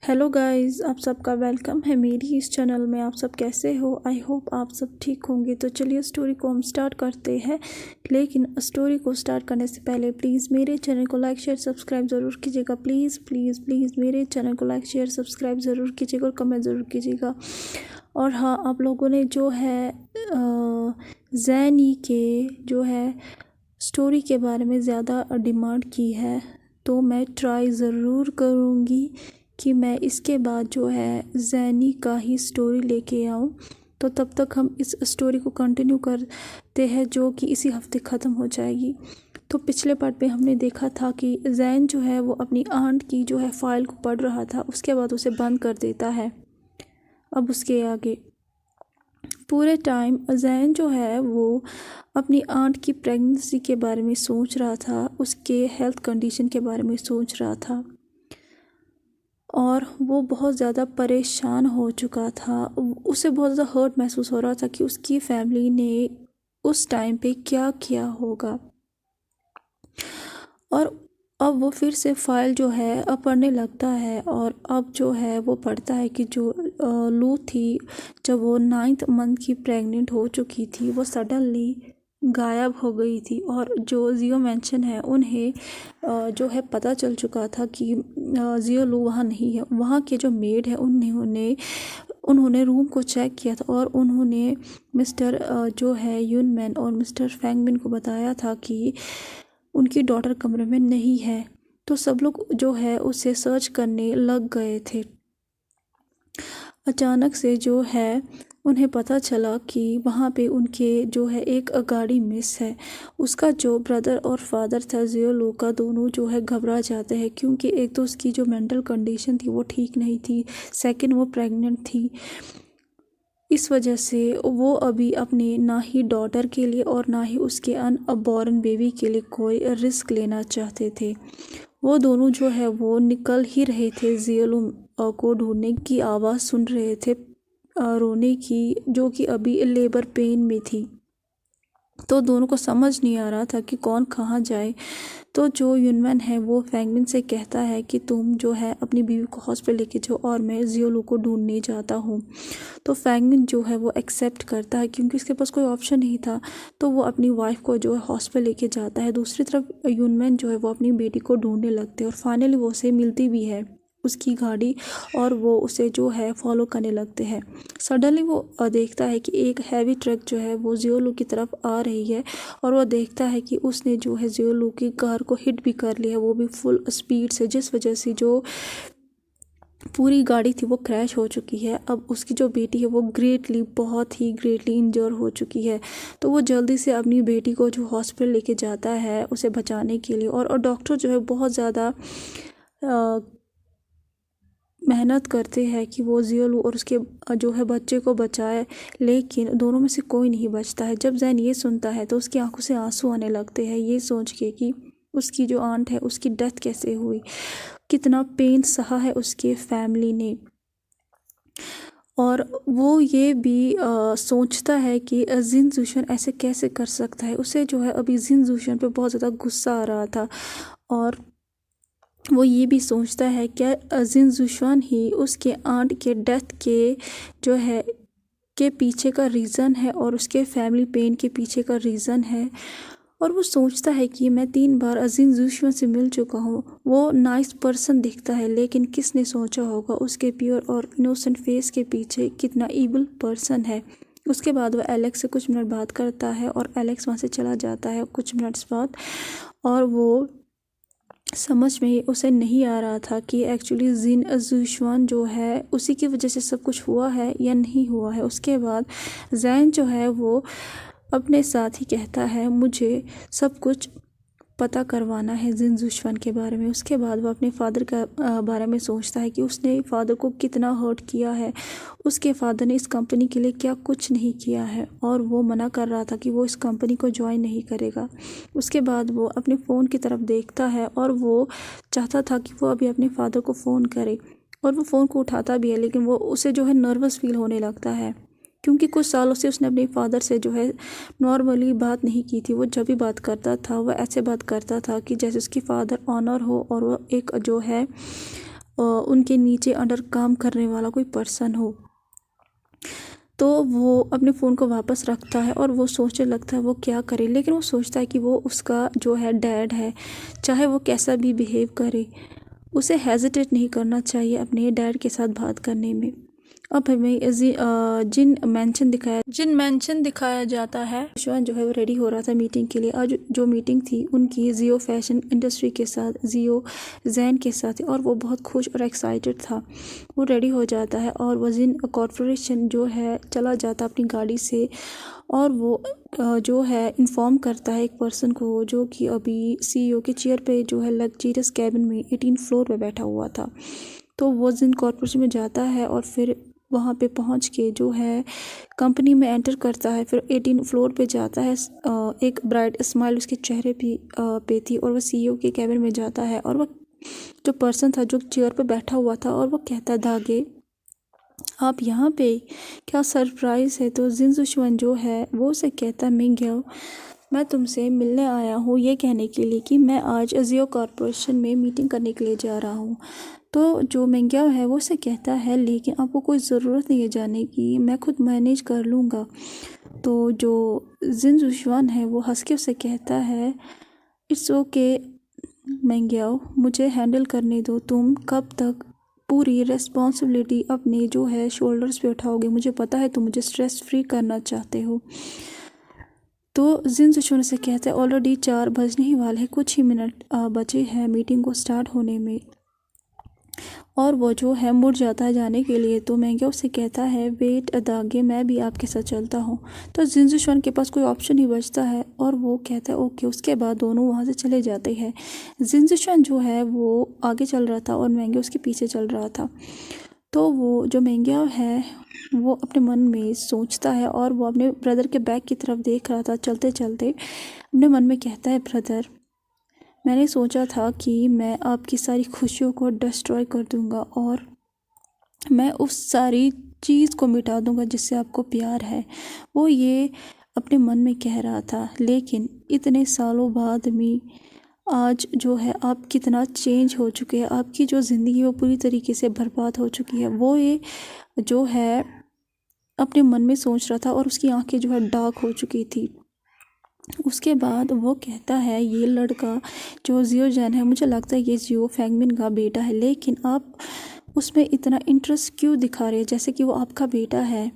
Hello guys, आप सबका welcome है मेरी इस चैनल में। आप सब कैसे हो? आई होप आप सब ठीक होंगे। तो चलिए स्टोरी को हम स्टार्ट करते हैं। लेकिन स्टोरी को स्टार्ट करने से पहले प्लीज़ मेरे चैनल को लाइक शेयर सब्सक्राइब ज़रूर कीजिएगा। प्लीज़ प्लीज़ प्लीज़ मेरे चैनल को लाइक शेयर सब्सक्राइब ज़रूर कीजिएगा और कमेंट ज़रूर कीजिएगा। और हाँ, आप लोगों ने जो है जैनी के जो है स्टोरी के बारे में ज़्यादा डिमांड की है, तो मैं ट्राई ज़रूर करूँगी कि मैं इसके बाद जो है जैनी का ही स्टोरी लेके आऊँ। तो तब तक हम इस स्टोरी को कंटिन्यू करते हैं, जो कि इसी हफ्ते ख़त्म हो जाएगी। तो पिछले पार्ट में हमने देखा था कि जैन जो है वो अपनी आंट की जो है फ़ाइल को पढ़ रहा था, उसके बाद उसे बंद कर देता है। अब उसके आगे पूरे टाइम जैन जो है वो अपनी आंट की प्रेगनेंसी के बारे में सोच रहा था, उसके हेल्थ कंडीशन के बारे में सोच रहा था और वो बहुत ज़्यादा परेशान हो चुका था। उसे बहुत ज़्यादा हर्ट महसूस हो रहा था कि उसकी फैमिली ने उस टाइम पे क्या किया होगा। और अब वो फिर से फ़ाइल जो है अब पढ़ने लगता है और अब जो है वो पढ़ता है कि जो लू थी, जब वो 9th मंथ की प्रेग्नेंट हो चुकी थी, वो सडनली गायब हो गई थी। और जो जियो मेंशन है उन्हें जो है पता चल चुका था कि जियो लू वहाँ नहीं है। वहाँ के जो मेड है उन्होंने रूम को चेक किया था और उन्होंने मिस्टर जो है यूनमैन और मिस्टर फैंगमिन को बताया था कि उनकी डॉटर कमरे में नहीं है। तो सब लोग जो है उसे सर्च करने लग गए थे। अचानक से जो है उन्हें पता चला कि वहाँ पे उनके जो है एक गाड़ी मिस है। उसका जो ब्रदर और फादर था जियो लू का, दोनों जो है घबरा जाते हैं, क्योंकि एक तो उसकी जो मेंटल कंडीशन थी वो ठीक नहीं थी, सेकंड वो प्रेग्नेंट थी। इस वजह से वो अभी अपने ना ही डॉटर के लिए और ना ही उसके अनबॉर्न बेबी के लिए कोई रिस्क लेना चाहते थे। वो दोनों जो है वो निकल ही रहे थे, जियो को ढूंढने की आवाज़ सुन रहे थे रोने की, जो कि अभी लेबर पेन में थी। तो दोनों को समझ नहीं आ रहा था कि कौन कहाँ जाए। तो जो यूनमैन है वो फैंगमिन से कहता है कि तुम जो है अपनी बीवी को हॉस्पिटल लेके जाओ और मैं जियो लू को ढूंढने जाता हूँ। तो फैंगमिन जो है वो एक्सेप्ट करता है, क्योंकि उसके पास कोई ऑप्शन नहीं था। तो वो अपनी वाइफ को जो है हॉस्पिटल लेके जाता है। दूसरी तरफ यूनमैन जो है वो अपनी बेटी को ढूंढने लगते हैं और फाइनली वो उसे मिलती भी है उसकी गाड़ी, और वो उसे जो है फॉलो करने लगते हैं। सडनली वो देखता है कि एक हैवी ट्रक जो है वो जियो लू की तरफ आ रही है और वो देखता है कि उसने जो है जियो लू की कार को हिट भी कर लिया है, वो भी फुल स्पीड से, जिस वजह से जो पूरी गाड़ी थी वो क्रैश हो चुकी है। अब उसकी जो बेटी है वो बहुत ही ग्रेटली इंजर हो चुकी है। तो वो जल्दी से अपनी बेटी को जो हॉस्पिटल लेके जाता है उसे बचाने के लिए, और डॉक्टर जो है बहुत ज़्यादा मेहनत करते हैं कि वो जियो लू और उसके जो है बच्चे को बचाए, लेकिन दोनों में से कोई नहीं बचता है। जब जैन ये सुनता है तो उसकी आंखों से आंसू आने लगते हैं, ये सोच के कि उसकी जो आंट है उसकी डेथ कैसे हुई, कितना पेन सहा है उसके फैमिली ने। और वो ये भी सोचता है कि जिन जूशन ऐसे कैसे कर सकता है। उसे जो है अभी जिन जूशन पे बहुत ज़्यादा गुस्सा आ रहा था, और वो ये भी सोचता है कि जिन जूशन ही उसके आंट के डेथ के जो है के पीछे का रीज़न है और उसके फैमिली पेन के पीछे का रीज़न है। और वो सोचता है कि मैं 3 बार अजीम जुश्मन से मिल चुका हूँ, वो नाइस पर्सन दिखता है, लेकिन किसने सोचा होगा उसके प्योर और इनोसेंट फेस के पीछे कितना ईविल पर्सन है। उसके बाद वो एलेक्स से कुछ मिनट बात करता है और एलेक्स वहाँ से चला जाता है कुछ मिनट्स बाद। और वो समझ में उसे नहीं आ रहा था कि एक्चुअली जिन जुश्वान जो है उसी की वजह से सब कुछ हुआ है या नहीं हुआ है। उसके बाद जैन जो है वो अपने साथ ही कहता है मुझे सब कुछ पता करवाना है जिन जुश्वान के बारे में। उसके बाद वो अपने फादर का बारे में सोचता है कि उसने फादर को कितना हर्ट किया है, उसके फादर ने इस कंपनी के लिए क्या कुछ नहीं किया है, और वो मना कर रहा था कि वो इस कंपनी को ज्वाइन नहीं करेगा। उसके बाद वो अपने फ़ोन की तरफ देखता है और वो चाहता था कि वो अभी अपने फादर को फ़ोन करे, और वो फ़ोन को उठाता भी है, लेकिन वो उसे जो है नर्वस फील होने लगता है, क्योंकि कुछ सालों से उसने अपने फादर से जो है नॉर्मली बात नहीं की थी। वो जब भी बात करता था वह ऐसे बात करता था कि जैसे उसकी फादर ऑनर हो और वो एक जो है उनके नीचे अंडर काम करने वाला कोई पर्सन हो। तो वो अपने फ़ोन को वापस रखता है और वो सोचने लगता है वो क्या करे, लेकिन वो सोचता है कि वो उसका जो है डैड है, चाहे वो कैसा भी बिहेव करे उसे हेजिटेट नहीं करना चाहिए अपने डैड के साथ बात करने में। अब हमें जिन मेंशन दिखाया जाता है। शिवान जो है वो रेडी हो रहा था मीटिंग के लिए। आज जो मीटिंग थी उनकी जियो फैशन इंडस्ट्री के साथ, जियो जैन के साथ, और वो बहुत खुश और एक्साइटेड था। वो रेडी हो जाता है और वो जिन कॉरपोरेशन जो है चला जाता अपनी गाड़ी से, और वो जो है इन्फॉर्म करता है एक पर्सन को जो कि अभी सीईओ के चेयर पे जो है लग्जरियस कैबिन में 18 फ्लोर पे बैठा हुआ था। तो वो जिन कॉरपोरेशन में जाता है और फिर वहाँ पे पहुँच के जो है कंपनी में एंटर करता है। फिर 18 फ्लोर पे जाता है। एक ब्राइट स्माइल उसके चेहरे पे थी और वह सीईओ के कैबिन में जाता है और वह जो पर्सन था जो चेयर पे बैठा हुआ था और वो कहता धागे आप यहाँ पे, क्या सरप्राइज़ है। तो जिनजुशवान जो है वो उसे कहता मिंग्याओ, मैं तुमसे मिलने आया हूँ ये कहने के लिए कि मैं आज जियो कॉरपोरेशन में मीटिंग करने के लिए जा रहा हूँ। तो जो मिंग्याओ है वो उसे कहता है लेकिन आपको कोई ज़रूरत नहीं है जाने की, मैं खुद मैनेज कर लूँगा। तो जो जिनजुशवान है वो हंस के उसे कहता है इट्स ओके मिंग्याओ, मुझे हैंडल करने दो, तुम कब तक पूरी रिस्पॉन्सिबिलिटी अपने जो है शोल्डर्स पे उठाओगे, मुझे पता है तुम मुझे स्ट्रेस फ्री करना चाहते हो। तो जिनजुशवान से कहते हैं ऑलरेडी 4 बजने ही वाले हैं, कुछ ही मिनट बचे हैं मीटिंग को स्टार्ट होने में। और वो जो है मुड़ जाता है जाने के लिए। तो मिंग्याओ उससे कहता है वेट दागे, मैं भी आपके साथ चलता हूँ। तो जिनजुशवान के पास कोई ऑप्शन नहीं बचता है और वो कहता है ओके। उसके बाद दोनों वहाँ से चले जाते हैं। जिनजुशवान जो है वो आगे चल रहा था और मिंग्याओ उसके पीछे चल रहा था। तो वो जो मिंग्याओ है वो अपने मन में सोचता है और वो अपने ब्रदर के बैग की तरफ देख रहा था चलते चलते। अपने मन में कहता है ब्रदर, मैंने सोचा था कि मैं आपकी सारी खुशियों को डिस्ट्रॉय कर दूंगा और मैं उस सारी चीज़ को मिटा दूंगा जिससे आपको प्यार है। वो ये अपने मन में कह रहा था, लेकिन इतने सालों बाद भी आज जो है आप कितना चेंज हो चुके हैं, आपकी जो ज़िंदगी वो पूरी तरीके से बर्बाद हो चुकी है। वो ये जो है अपने मन में सोच रहा था और उसकी आंखें जो है डार्क हो चुकी थी। उसके बाद वो कहता है ये लड़का जो जियो जैन है, मुझे लगता है ये जियो फैंगमिन का बेटा है, लेकिन आप उसमें इतना इंटरेस्ट क्यों दिखा रहे हैं जैसे कि वो आपका बेटा है।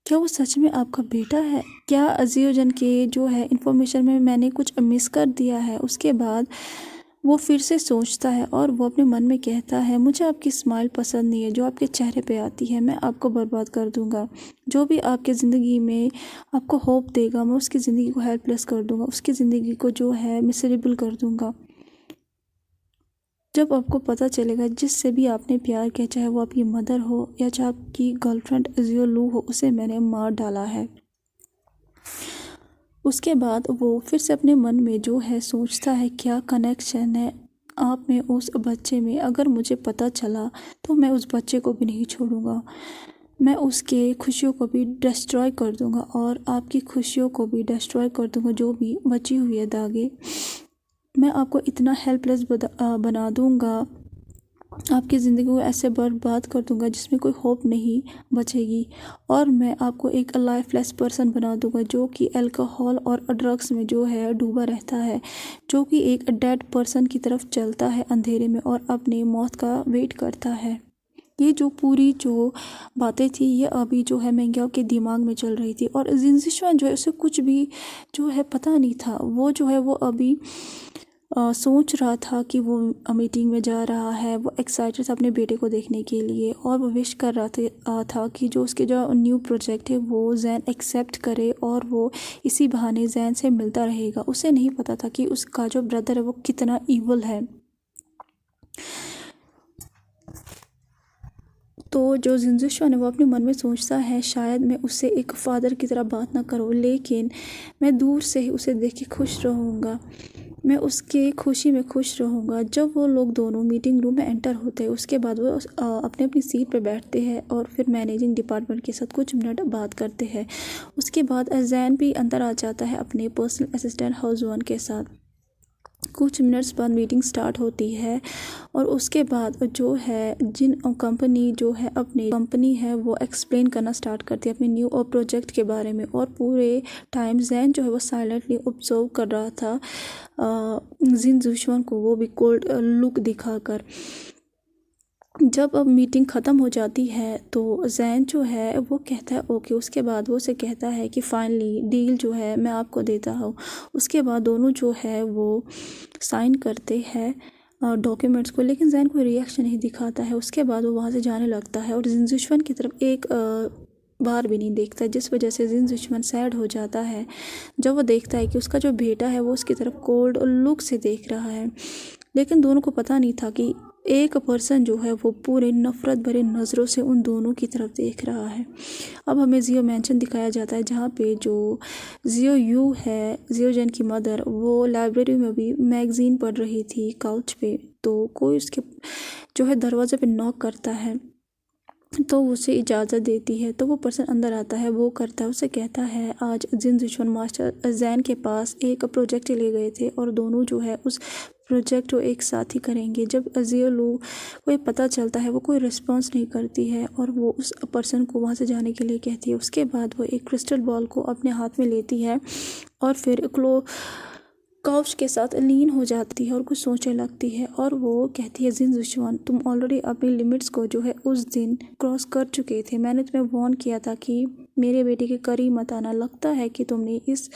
क्या वो सच में आपका बेटा है? क्या जियो जैन के जो है इन्फॉर्मेशन में मैंने कुछ मिस कर दिया है? उसके बाद वो फिर से सोचता है और वो अपने मन में कहता है मुझे आपकी स्माइल पसंद नहीं है जो आपके चेहरे पे आती है, मैं आपको बर्बाद कर दूंगा। जो भी आपके ज़िंदगी में आपको होप देगा मैं उसकी ज़िंदगी को हेल्पलेस कर दूंगा, उसकी ज़िंदगी को जो है मिसेरेबल कर दूंगा। जब आपको पता चलेगा जिससे भी आपने प्यार किया, चाहे वो आपकी मदर हो या चाहे आपकी गर्लफ्रेंड जियो लू हो, उसे मैंने मार डाला है। उसके बाद वो फिर से अपने मन में जो है सोचता है क्या कनेक्शन है आप में उस बच्चे में, अगर मुझे पता चला तो मैं उस बच्चे को भी नहीं छोड़ूंगा, मैं उसके खुशियों को भी डिस्ट्रॉय कर दूंगा और आपकी खुशियों को भी डिस्ट्रॉय कर दूंगा जो भी बची हुई है दागे। मैं आपको इतना हेल्पलेस बना दूंगा, आपकी ज़िंदगी को ऐसे बर्बाद कर दूंगा जिसमें कोई होप नहीं बचेगी, और मैं आपको एक लाइफलेस पर्सन बना दूंगा जो कि अल्कोहल और ड्रग्स में जो है डूबा रहता है, जो कि एक डेड पर्सन की तरफ चलता है अंधेरे में और अपने मौत का वेट करता है। ये जो पूरी जो बातें थी ये अभी जो है मिंग्याओ के दिमाग में चल रही थी और जिनजुशवान जो है उसे कुछ भी जो है पता नहीं था। वो जो है वो अभी सोच रहा था कि वो मीटिंग में जा रहा है, वो एक्साइटेड था अपने बेटे को देखने के लिए और वो विश कर रहा था कि जो उसके जो न्यू प्रोजेक्ट है वो जैन एक्सेप्ट करे और वो इसी बहाने जैन से मिलता रहेगा। उसे नहीं पता था कि उसका जो ब्रदर है वो कितना ईवल है। तो जो जिनजुशवान है वो अपने मन में सोचता है शायद मैं उससे एक फ़ादर की तरह बात ना करूं, लेकिन मैं दूर से ही उसे देख के खुश रहूँगा, मैं उसके खुशी में खुश रहूँगा। जब वो लोग दोनों मीटिंग रूम में एंटर होते हैं उसके बाद वो अपने अपनी सीट पर बैठते हैं और फिर मैनेजिंग डिपार्टमेंट के साथ कुछ मिनट बात करते हैं। उसके बाद जैन भी अंदर आ जाता है अपने पर्सनल असिस्टेंट हाउसवान के साथ। कुछ मिनट्स बाद मीटिंग स्टार्ट होती है और उसके बाद जो है जिन कंपनी जो है अपनी कंपनी है वो एक्सप्लेन करना स्टार्ट करती है अपने न्यू और प्रोजेक्ट के बारे में। और पूरे टाइम जैन जो है वो साइलेंटली ऑब्जर्व कर रहा था जिन दुश्मन को, वो भी कोल्ड लुक दिखाकर। जब अब मीटिंग ख़त्म हो जाती है तो जैन जो है वो कहता है ओके। उसके बाद वो उसे कहता है कि फाइनली डील जो है मैं आपको देता हूँ। उसके बाद दोनों जो है वो साइन करते हैं डॉक्यूमेंट्स को, लेकिन जैन कोई रिएक्शन नहीं दिखाता है। उसके बाद वो वहाँ से जाने लगता है और जिन दुश्मन की तरफ एक बार भी नहीं देखता, जिस वजह से जिन दुश्मन सैड हो जाता है जब वो देखता है कि उसका जो बेटा है वो उसकी तरफ कोल्ड लुक से देख रहा है। लेकिन दोनों को पता नहीं था कि एक पर्सन जो है वो पूरे नफ़रत भरे नज़रों से उन दोनों की तरफ देख रहा है। अब हमें जियो मैंशन दिखाया जाता है जहाँ पे जो जियो यू है, जियो जैन की मदर, वो लाइब्रेरी में भी मैगज़ीन पढ़ रही थी काउच पे। तो कोई उसके जो है दरवाज़े पे नॉक करता है तो उसे इजाज़त देती है। तो वो पर्सन अंदर आता है, वो करता है, उसे कहता है आज जिन दुश्मन मास्टर जैन के पास एक प्रोजेक्ट ले गए थे और दोनों जो है उस प्रोजेक्ट को एक साथ ही करेंगे। जब जियो लू को ये पता चलता है वो कोई रिस्पॉन्स नहीं करती है और वो उस पर्सन को वहाँ से जाने के लिए कहती है। उसके बाद वो एक क्रिस्टल बॉल को अपने हाथ में लेती है और फिर काउच के साथ लीन हो जाती है और कुछ सोचने लगती है और वो कहती है जिन दुश्मन तुम ऑलरेडी अपनी लिमिट्स को जो है उस दिन क्रॉस कर चुके थे। मैंने तुम्हें वार्न किया था कि मेरे बेटे के करीब मत आना। लगता है कि तुमने इस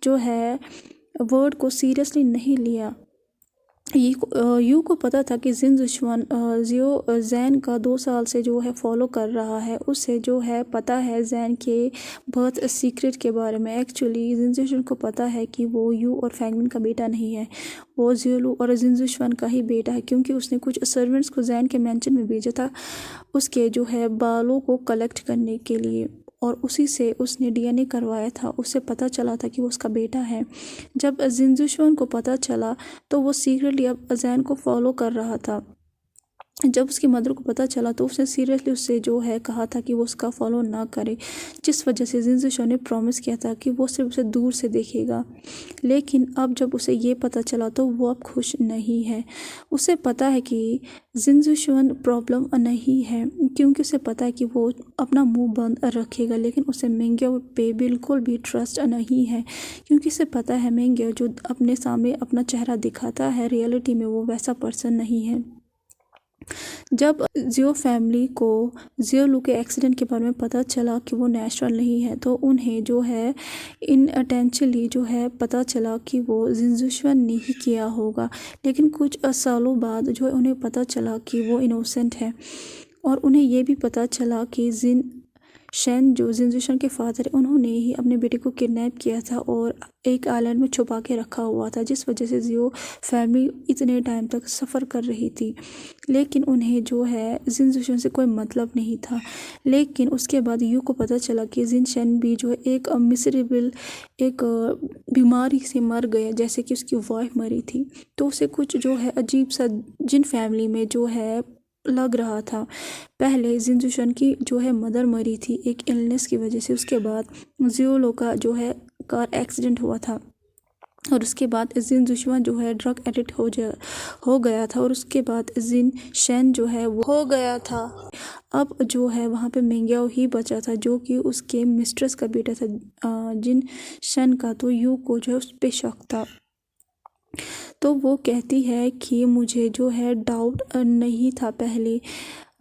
जो है वर्ड को सीरियसली नहीं लिया। यू को पता था कि जिन दुश्मन जियो जैन का 2 साल से जो है फॉलो कर रहा है, उसे जो है पता है जैन के बर्थ सीक्रेट के बारे में। एक्चुअली जिन दुश्मन को पता है कि वो यू और फैंगमिन का बेटा नहीं है, वो जियोलू और जिन दुश्मन का ही बेटा है, क्योंकि उसने कुछ सर्वेंट्स को जैन के मैंशन में भेजा था उसके जो है बालों को कलेक्ट करने के लिए, और उसी से उसने डीएनए करवाया था। उससे पता चला था कि वो उसका बेटा है। जब जिन दुश्मन को पता चला तो वो सीक्रेटली अब जैन को फॉलो कर रहा था। जब उसकी मदर को पता चला तो उसने सीरियसली उससे जो है कहा था कि वो उसका फॉलो ना करे, जिस वजह से जिन दुश्मन ने प्रॉमिस किया था कि वो सिर्फ उसे दूर से देखेगा। लेकिन अब जब उसे ये पता चला तो वो अब खुश नहीं है। उसे पता है कि जिन दुश्मन प्रॉब्लम नहीं है, क्योंकि उसे पता है कि वो अपना मुंह बंद रखेगा। लेकिन उसे मेंग्यो पे बिल्कुल भी ट्रस्ट नहीं है, क्योंकि उसे पता है मेंग्यो जो अपने सामने अपना चेहरा दिखाता है रियलिटी में वो वैसा पर्सन नहीं है। जब जियो फैमिली को जियो लू के एक्सीडेंट के बारे में पता चला कि वो नेचुरल नहीं है तो उन्हें जो है इनअटेंशनली जो है पता चला कि वो जिन दुश्मन ने ही किया होगा। लेकिन कुछ सालों बाद जो है उन्हें पता चला कि वो इनोसेंट है और उन्हें ये भी पता चला कि जिन शेन जो जिन दुश्मन के फादर है उन्होंने ही अपने बेटे को किडनैप किया था और एक आइलैंड में छुपा के रखा हुआ था, जिस वजह से जियो फैमिली इतने टाइम तक सफ़र कर रही थी। लेकिन उन्हें जो है जिन दुश्मन से कोई मतलब नहीं था। लेकिन उसके बाद यू को पता चला कि जिन शेन भी जो है एक मिसरेबल एक बीमारी से मर गया, जैसे कि उसकी वाइफ मरी थी। तो उसे कुछ जो है अजीब सा जिन फैमिली में जो है लग रहा था। पहले जिन दुश्मन की जो है मदर मरी थी एक इलनेस की वजह से, उसके बाद जियोलो का जो है कार एक्सीडेंट हुआ था और उसके बाद जिन दुश्मन जो है ड्रग एडिक्ट हो गया था और उसके बाद जिन शेन जो है वो हो गया था। अब जो है वहाँ पे मेंग्याओ ही बचा था जो कि उसके मिस्ट्रेस का बेटा था जिन शेन का। तो यू को जो है उस पर शक था। तो वो कहती है कि मुझे जो है डाउट नहीं था पहले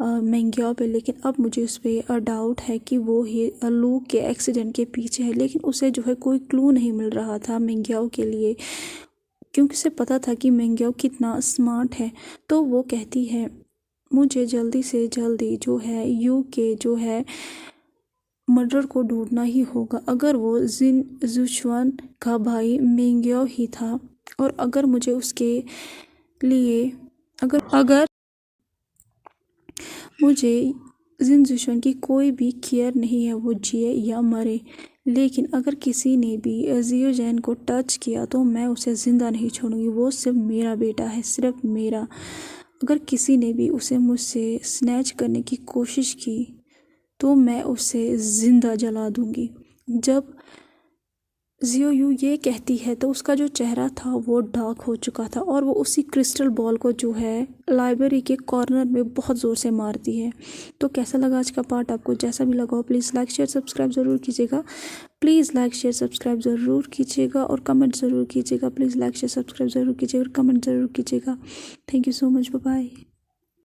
मेंग्याओ पे, लेकिन अब मुझे उस पर डाउट है कि वो ही लू के एक्सीडेंट के पीछे है। लेकिन उसे जो है कोई क्लू नहीं मिल रहा था मेंग्याओ के लिए, क्योंकि उसे पता था कि मेंग्याओ कितना स्मार्ट है। तो वो कहती है मुझे जल्दी से जल्दी जो है यू के जो है मर्डर को ढूंढना ही होगा। अगर वो जिन जुशवान का भाई मेंग्याओ ही था और अगर मुझे उसके लिए अगर मुझे जिन दुश्मन की कोई भी केयर नहीं है वो जिए या मरे, लेकिन अगर किसी ने भी जियो जैन को टच किया तो मैं उसे ज़िंदा नहीं छोड़ूंगी। वो सिर्फ मेरा बेटा है, सिर्फ मेरा। अगर किसी ने भी उसे मुझसे स्नैच करने की कोशिश की तो मैं उसे ज़िंदा जला दूंगी। जब जियो यू ये कहती है तो उसका जो चेहरा था वो डार्क हो चुका था और वो उसी क्रिस्टल बॉल को जो है लाइब्रेरी के कॉर्नर में बहुत ज़ोर से मारती है। तो कैसा लगा आज का पार्ट आपको? जैसा भी लगा हो प्लीज़ लाइक शेयर सब्सक्राइब ज़रूर कीजिएगा। प्लीज़ लाइक शेयर सब्सक्राइब ज़रूर कीजिएगा और कमेंट ज़रूर कीजिएगा। प्लीज़ लाइक शेयर सब्सक्राइब ज़रूर कीजिएगा और कमेंट ज़रूर कीजिएगा। Thank you so much, bye bye.